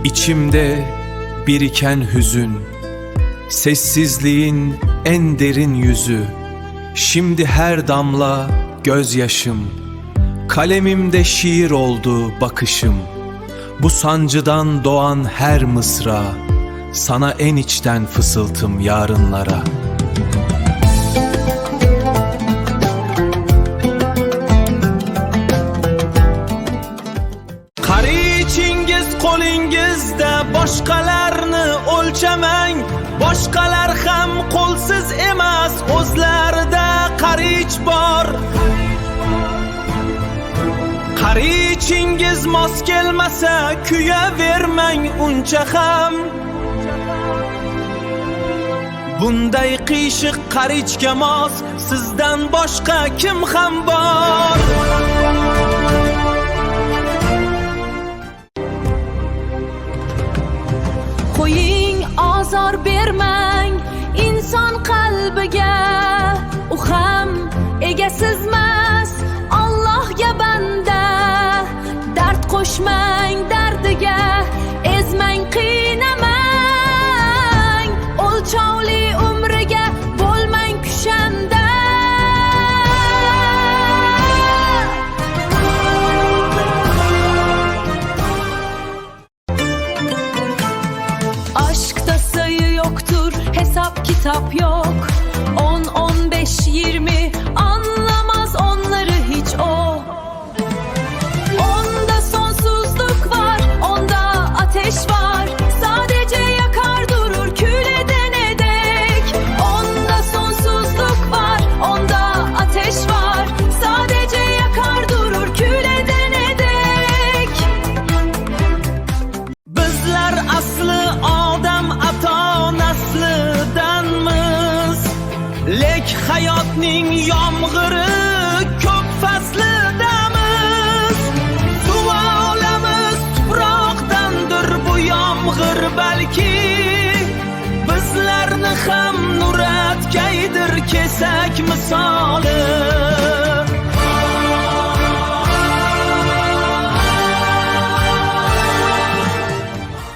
İçimde biriken hüzün, sessizliğin en derin yüzü. Şimdi her damla gözyaşım, kalemimde şiir oldu bakışım. Bu sancıdan doğan her mısra, sana en içten fısıltım yarınlara. Qarichingiz qo'lingizda, boshqalarni o'lchamang. Boshqalar ham qo'lsiz emas, o'zlarida qarich bor. Qarichingiz mos kelmasa, kuyavermang uncha ham. Bunday qiyshiq qarichga mos, sizdan boshqa kim ham bor? Qo'ying, azor bermang inson qalbiga, u ham egasizmas Allohga banda. Dard qo'shmang dardiga, ezmang qiynamang, o'lchovli umriga bo'lmang kushanda. Aşkta sayı yoktur, hesap kitap yok. 10, 15, 20 anlamaz onları hiç o. Onda sonsuzluk var, onda ateş var. Sadece yakar durur kül edene dek. Onda sonsuzluk var, onda ateş var. Sadece yakar durur kül edene dek. Bizlar asli odam ato naslidanmiz, lek hayotning yomg'iri ko'p faslidamiz. Suv olamiz tuproqdandir bu yomg'ir balki, bizlarni ham nuratgaydir kesak misoli.